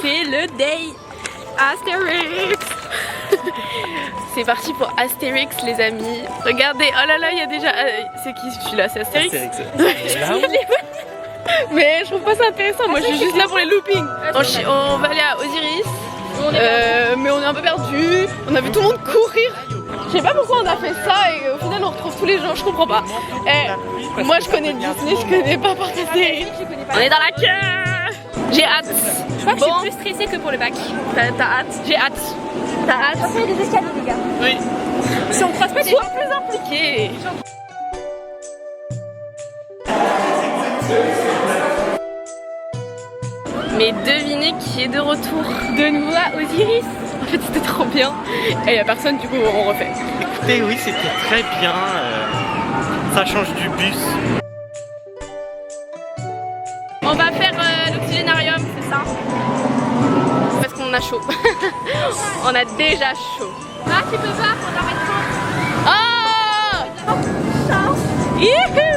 fait le day Astérix. C'est parti pour Astérix les amis. Regardez, oh là là, il y a déjà... c'est qui celui-là? C'est Astérix, mais je trouve pas ça intéressant, moi je suis juste là pour les loopings. On va aller à Osiris, mais on est un peu perdu. On a vu tout le monde courir. Je sais pas pourquoi on a fait ça et au final on retrouve tous les gens, je comprends pas. Moi je connais Disney, je connais pas par Astérix. On est dans la queue. J'ai hâte. Je crois que je suis plus stressée que pour le bac. T'as hâte? J'ai hâte. T'as hâte? On fait des escaliers les gars. Oui. Si on croise pas des gens plus impliqués. Mais devinez qui est de retour de nouveau à Osiris. En fait c'était trop bien. Et y a personne du coup on refait. Écoutez oui c'était très bien. Ça change du bus. On va faire l'oxygénarium, c'est ça? Parce qu'on a chaud. On a déjà chaud. Ah tu peux pas, on en met 30. Oh! Youhou!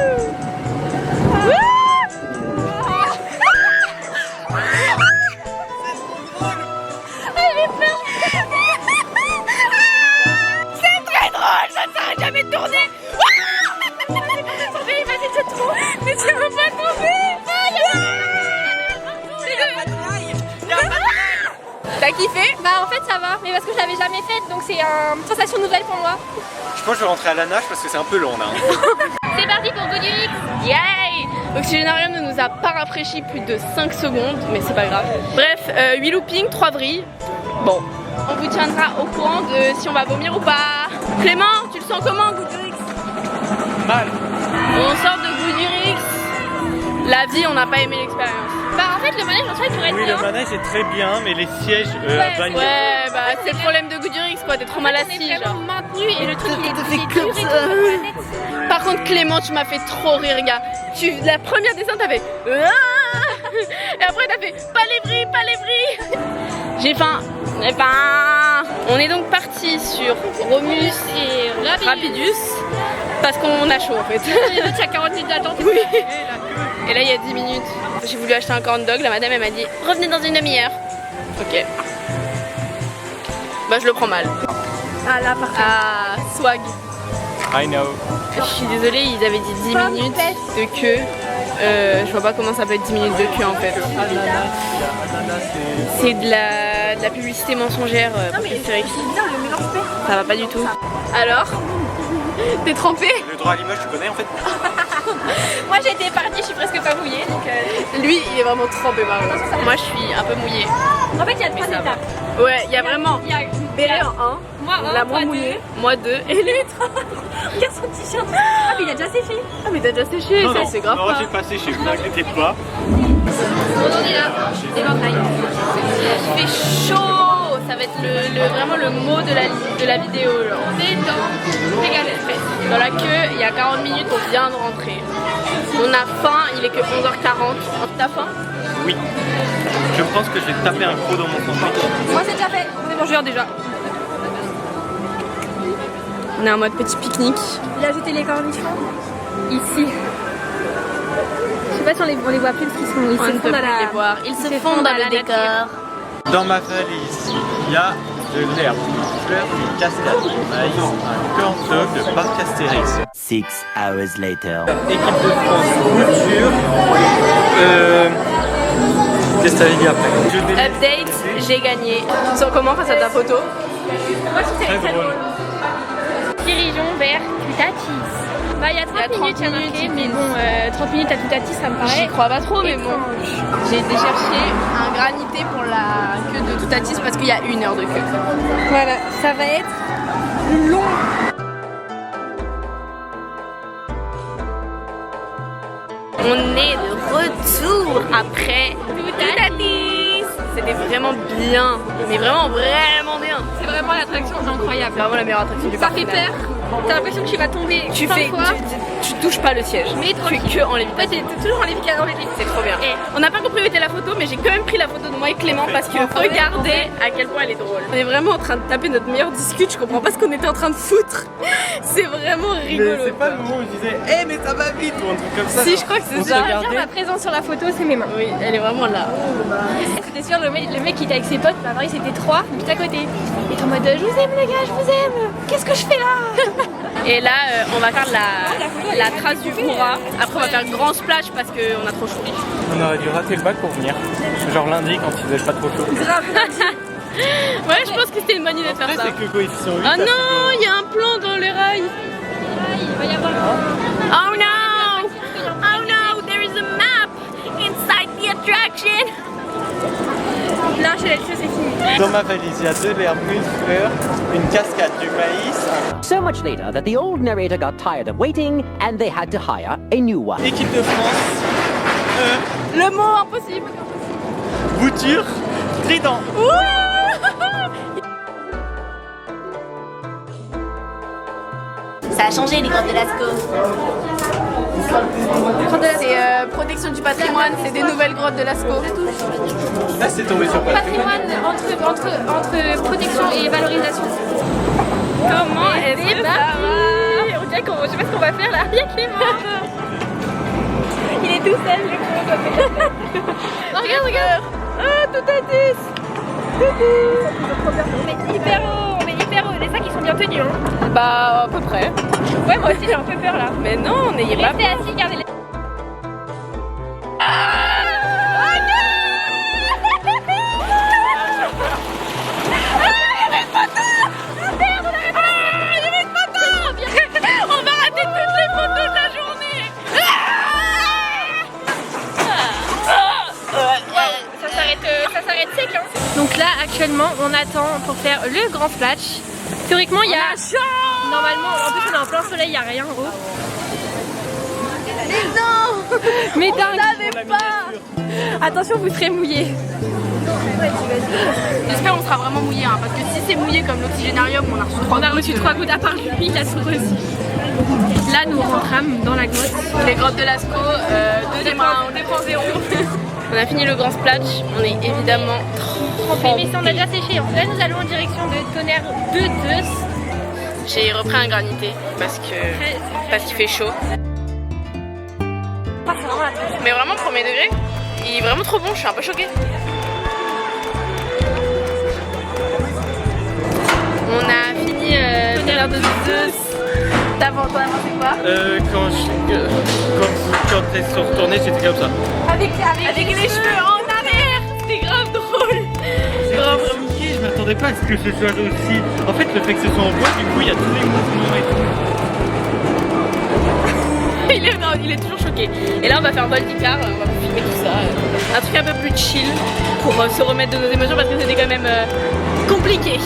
C'est très drôle, ça ne s'arrête jamais de tourner. Attendez, vas-y c'est trop. Mais tu veux pas tomber. T'as kiffé? Bah en fait ça va, mais parce que je l'avais jamais faite donc c'est une sensation nouvelle pour moi. Je pense que je vais rentrer à la nage parce que c'est un peu long là. C'est parti pour Goodurix. Yay! L'oxygénarium ne nous a pas rafraîchi plus de 5 secondes, mais c'est pas grave. Bref, 8 loopings, 3 vrilles. Bon, on vous tiendra au courant de si on va vomir ou pas. Clément, tu le sens comment, Goodurix? Mal. On sort de Goodurix. La vie, on n'a pas aimé l'expérience. Bah en fait le manège en soi il pourrait être Oui bien. le manège est très bien mais les sièges bagnés. Ouais, bah c'est le problème de Goodurix quoi, t'es trop mal On est assis vraiment genre. maintenu et le truc il est comme dur et tout, ça. on voit la tête. Par contre Clément, tu m'as fait trop rire gars. La première descente t'as fait et après t'as fait pas les vrilles. J'ai faim. On est donc parti sur Romus et Rapidus parce qu'on a chaud en fait. Les autres il y a 40 minutes d'attente. Oui. Et là il y a 10 minutes. J'ai voulu acheter un corn dog, la madame elle m'a dit revenez dans une demi-heure. Ok. Bah je le prends mal. Ah là parfait. Ah swag. I know. Je suis désolée, ils avaient dit 10 minutes de queue. Je vois pas comment ça peut être 10 minutes de queue en fait. C'est de la publicité mensongère pour Astérix. Ça va pas du tout. Alors? T'es trempé? Le droit à l'image tu connais en fait? Moi j'ai été épargnée, je suis presque pas mouillée donc Lui il est vraiment trempé par contre. Moi je suis un peu mouillée. en fait il y a 3 étapes. Ouais, il y a vraiment Il y a Béré en 1, moi 1, la moins mouillée, moi 2 et lui 3. Regarde son t-shirt. Ah mais il a déjà séché. Ah mais t'as déjà séché, Non, ça non, c'est grave non, pas. j'ai pas séché, vous inquiétez pas. On est là, éventail. Il fait chaud, ça va être vraiment le mot de la vidéo genre. On est dans Régal Express. Dans la queue, il y a 40 minutes, on vient de rentrer. On a faim, il est que 11h40. T'as faim? Oui. Je pense que je vais taper un croc dans mon sandwich. Moi c'est déjà fait. On est mangeur déjà. On est en mode petit pique-nique. Il a jeté les cornichons ici. Je sais pas si on les voit plus parce qu'ils sont On ils ne se peut fondent à plus les la... voir. Ils se fondent dans le décor. Dans ma valise, il y a de l'herbe, une fleur, une cascade, maïs, un corn dog de parc Astérix. 6 hours later. Équipe de France, couture. Qu'est-ce que t'avais dit après? Update, j'ai gagné. Tu te sens comment face à ta photo? Moi je trouve Très drôle. Dirigeons vers Tutatis. Bah il y a 30 minutes, il y a marqué, mais bon, 30 minutes à Tutatis, ça me J'y paraît. crois pas trop, mais bon. étrange. J'ai été chercher un granité pour la queue de Toutatis parce qu'il y a 1 heure de queue. Voilà, ça va être long. On est de retour après Toutatis. C'était vraiment bien, mais vraiment bien. C'est vraiment l'attraction incroyable. C'est vraiment la meilleure attraction du Ça parc. fait final. peur, t'as l'impression que tu vas tomber. Tu 100 fais, fois. tu touches pas le siège. Mais tu es tranquille. que en lévitation. Ouais, t'es toujours en lévitation. C'est trop bien. Et On n'a pas compris où était la photo, mais j'ai quand même pris la photo de moi et Clément parce que regardez à quel point elle est drôle. On est vraiment en train de taper notre meilleur discute. Je comprends pas ce qu'on était en train de foutre. C'est vraiment rigolo. Mais c'est pas le moment où je disais « Eh mais ça va vite !» ou un truc comme ça. Si, genre, je crois que c'est on se ça. regardait. ma présence sur la photo, c'est mes mains. Oui, elle est vraiment là. C'était sûr, le mec qui était avec ses potes, bah pareil, c'était 3, juste à côté. Il était en mode je vous aime les gars, je vous aime. Qu'est-ce que je fais là? Et là, on va faire la trace du Koura. Après, on va faire grand splash parce qu'on a trop chaud. On aurait dû rater le bac pour venir. Genre lundi quand il faisait pas trop chaud. Ouais, je pense que c'était une bonne idée de faire Après ça. c'est que le coefficient 8. Ah non, il y a un plan dans les rails. Il va y avoir Oh no! Oh no, there is a map inside the attraction. Là, chez la c'est fini. Dans ma valise, il y a 2 lèvres, une fleur, une cascade, du maïs, So much later that the old narrator got tired of waiting and they had to hire a new one. équipe de France, Le mot impossible. bouture, trident. Ça a changé les grottes de Lascaux. C'est protection du patrimoine, c'est des nouvelles grottes de Lascaux. Là c'est tombé sur papier. Patrimoine entre protection et valorisation. Comment est-ce que ça va? On dirait qu'on, je sais pas ce qu'on va faire là. Il y a Clément. Il est tout seul, le con. Oh, regarde. Ah, tout à 10. On est hyper haut. Les sacs ils sont bien tenus. Hein. Bah, à peu près. Ouais, moi aussi j'ai un peu peur là. Mais non, n'ayez pas Restez assis, gardez les. On va rater toutes les photos de la journée. Ça s'arrête sec. Hein. Donc là actuellement on attend pour faire le grand splash. Théoriquement il y a. Normalement, en plus on est en plein soleil, il n'y a rien en haut. Mais dingue. pas. Attention, vous serez mouillés. J'espère qu'on sera vraiment mouillé, hein, parce que si c'est mouillé comme l'oxygénarium, on a reçu 3 gouttes. À part lui, il a tout reçu. Là nous rentrons dans la grotte. Les grottes de Lascaux, 2.0. On a fini le grand splash, on est évidemment Trempé, mais ça on a déjà séché. Là nous allons en direction de Tonnerre de Deus. J'ai repris un granité parce qu'il fait chaud. Mais vraiment premier degré, il est vraiment trop bon, je suis un peu choquée. On a fini Tonnerre de Zeus. T'en as pensé quoi? Quand elles sont retournées, j'étais comme ça. Avec les cheveux en arrière, c'était grave drôle. C'est grave compliqué, je m'attendais pas à ce que ce soit aussi. En fait, le fait que ce soit en bois, du coup, il y a tous les mouvements et tout. Il est toujours choqué. Et là, on va faire un vol d'Icar, on va filmer tout ça. Un truc un peu plus chill pour se remettre de nos émotions parce que c'était quand même compliqué.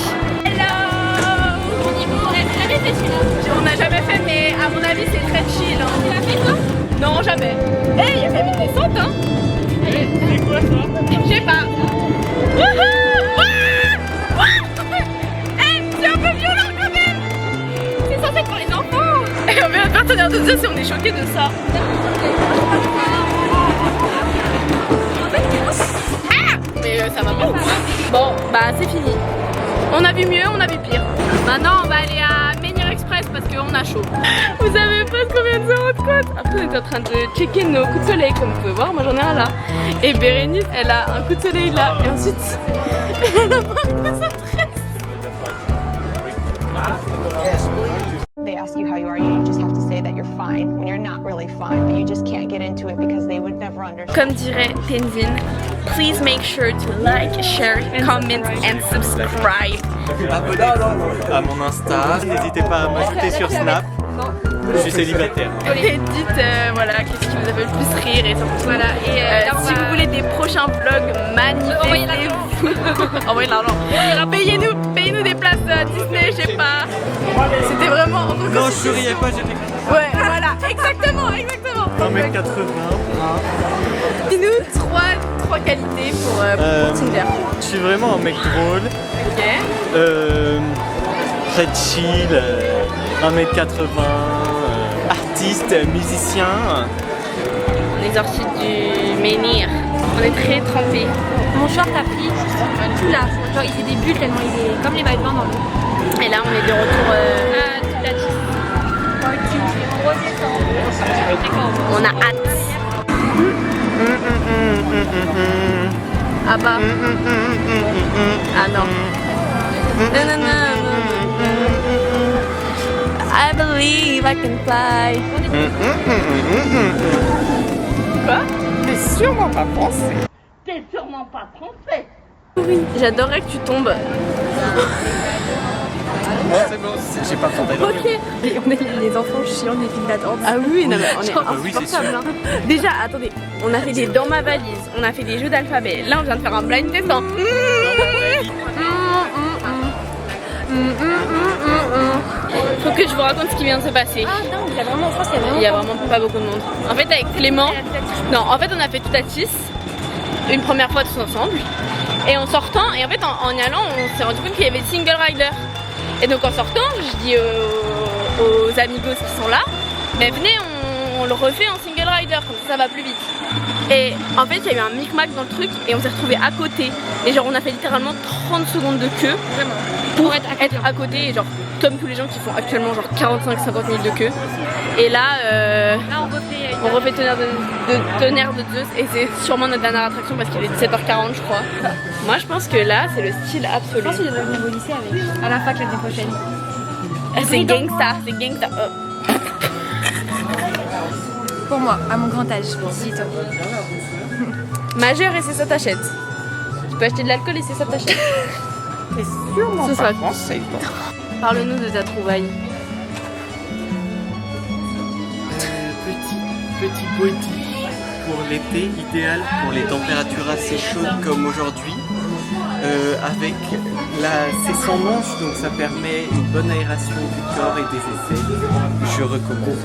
On n'a jamais fait, mais à mon avis, c'est très chill. Hein. Tu l'as fait toi? Non, jamais. Eh, il y a quand même une descente, hein. C'est quoi ça? Je sais pas. Eh, c'est un peu violent quand même. C'est censé être pour les enfants. Et on vient de faire Tonnerre de Zeus et on est choqués de ça. Ah, mais ça va pas ou quoi? Bon, bah c'est fini. On a vu mieux, on a vu pire. Maintenant, on va aller à Menhir Express parce qu'on a chaud. Vous savez pas combien de heures de côte. Après, on est en train de checker nos coups de soleil, comme vous pouvez voir. Moi, j'en ai un là. Et Bérénice, elle a un coup de soleil là. Et ensuite, elle a pas de sa tresse. They ask you how you are, you just have to say that you're fine when you're not really fine, but you just can't get into it because they would never understand. Comme dirait Tenzin, please make sure to like, share, comment and subscribe. Abonnez-vous à mon Insta, n'hésitez pas à m'ajouter sur Snap. Je suis célibataire. Et dites voilà, qu'est-ce qui vous a fait le plus rire et surtout voilà. Et si vous voulez des prochains vlogs, manifestez-vous. Envoyez de l'argent. Payez-nous des places à Disney, je sais pas. C'était vraiment. Non, je souriais pas, j'étais. Ouais, voilà, exactement. 1m80. Dis-nous trois qualités pour Tinder. Je suis vraiment un mec drôle, Ok. très chill, 1m80, artiste, musicien. On est sortis du menhir. On est très trempés. Mon short a pris tout là. Genre il fait des bulles tellement il est comme les maillots dans l'eau. Et là, on est de retour. Toute la team. On a hâte. Ah bah. Ah non. Non, non, non, I believe I can fly. Quoi? T'es sûrement pas français. T'es sûrement pas français. Oui, j'adorerais que tu tombes. C'est bon, j'ai pas tenté. Ok. Et on est les enfants chiants des filles d'attente. Ah oui, non mais on est Ah oui, c'est sûr. insupportables, hein. Déjà, attendez, on a fait des dans ma valise, on a fait des jeux d'alphabet. Là, on vient de faire un blind test en. Faut que je vous raconte ce qui vient de se passer. Ah non, il y a vraiment en France, Il y a vraiment pas beaucoup de monde. En fait, avec Clément, non, en fait, on a fait tout à 6, une première fois tous ensemble. Et en sortant, et en fait, en y allant, on s'est rendu compte qu'il y avait single rider. Et donc en sortant, je dis aux amigos qui sont là, mais venez, on le refait en single rider, comme ça va plus vite. Et en fait, il y a eu un micmac dans le truc et on s'est retrouvés à côté. Et genre, on a fait littéralement 30 secondes de queue pour être à côté. Et genre, comme tous les gens qui font actuellement genre 45-50 minutes de queue. Et là, on refait Tonnerre de Zeus et c'est sûrement notre dernière attraction parce qu'il est 17h40 je crois. Moi je pense que là c'est le style absolu. Je pense qu'il devrait venir au lycée avec. À la fac l'année prochaine. C'est gangsta, c'est gangsta. Pour moi, à mon grand âge, si toi. Majeur et c'est ça t'achètes. Tu peux acheter de l'alcool et c'est ça t'achètes. T'es sûrement Ce pas sera- français, toi. Parle-nous de ta trouvaille. Petit boîtier pour l'été, idéal pour les températures assez chaudes comme aujourd'hui. Avec c'est sans manche, donc ça permet une bonne aération du corps et des essais. Je recommande.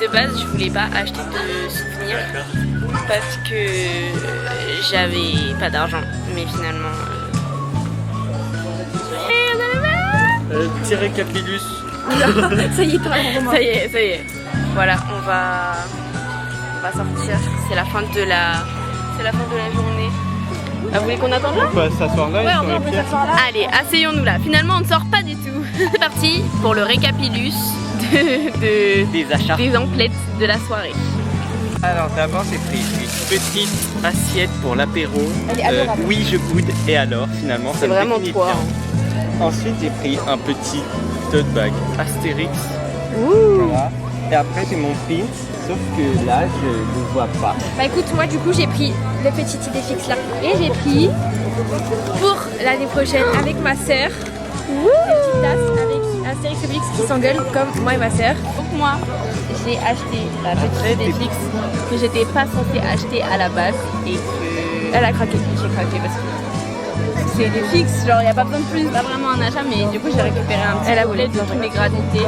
De base je voulais pas acheter de souvenirs parce que j'avais pas d'argent. Mais finalement... Petit récapitulus. Ça y est, toi, Ça y est, ça y est. Voilà, on va sortir. C'est la fin de la journée. Ah, vous voulez qu'on attende là? On peut s'asseoir là sur les pieds. Allez, asseyons-nous là. Finalement, on ne sort pas du tout. C'est parti pour le récapitulus Des achats. des emplettes de la soirée. Alors d'abord j'ai pris une petite assiette pour l'apéro. Oui je boude et alors finalement ça C'est me vraiment définit toi. bien. Ensuite j'ai pris un petit tote bag Astérix. Voilà. Et après j'ai mon pin, sauf que là je ne vois pas. Bah écoute, moi du coup j'ai pris le petit idée fixe là. Et j'ai pris pour l'année prochaine avec ma sœur une petite tasse avec Astérix et Obélix qui s'engueule comme moi et ma sœur. Donc moi, j'ai acheté la petite Netflix que j'étais pas censée acheter à la base et que Elle a craqué. j'ai craqué parce que c'est des fixes, genre il n'y a pas besoin de plus, pas vraiment un achat, mais du coup j'ai récupéré un petit Elle a volet de tous les granités.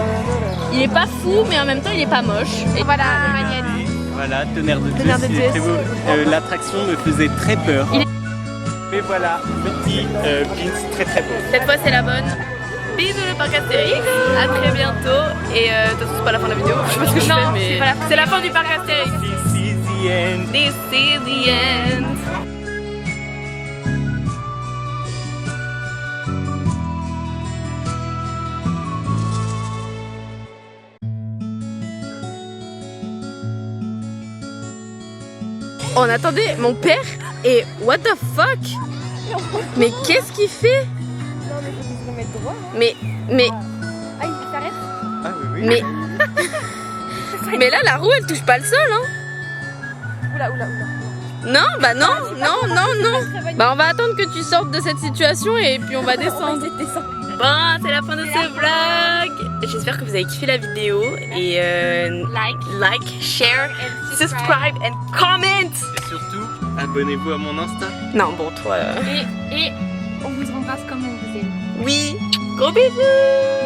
Il est pas fou, mais en même temps il est pas moche. Et Voilà, le magnète. Voilà, Tonnerre de Tonnerre de Zeus, il est Zeus. très beau. L'attraction me faisait très peur. Il est- Mais voilà, petit pin très très beau. cette fois c'est la bonne. Bisous le parc Astérix, à très bientôt. Et de toute façon c'est pas la fin de la vidéo, je sais pas ce que je fais, mais c'est la fin du parc Astérix. This is the end. This is the end. On attendait mon père et what the fuck? Mais qu'est-ce qu'il fait? Mais Ah, il s'arrête. Ah oui, oui. mais là la roue elle touche pas le sol hein. Oula. Non, bah non. Bah on va attendre que tu sortes de cette situation et puis on va descendre. Bon, c'est la fin de ce vlog. J'espère que vous avez kiffé la vidéo et like, share, subscribe and comment. Et surtout, abonnez-vous à mon Insta. Non, bon toi. Et on vous embrasse comme on vous aime. Oui. Gros bisous.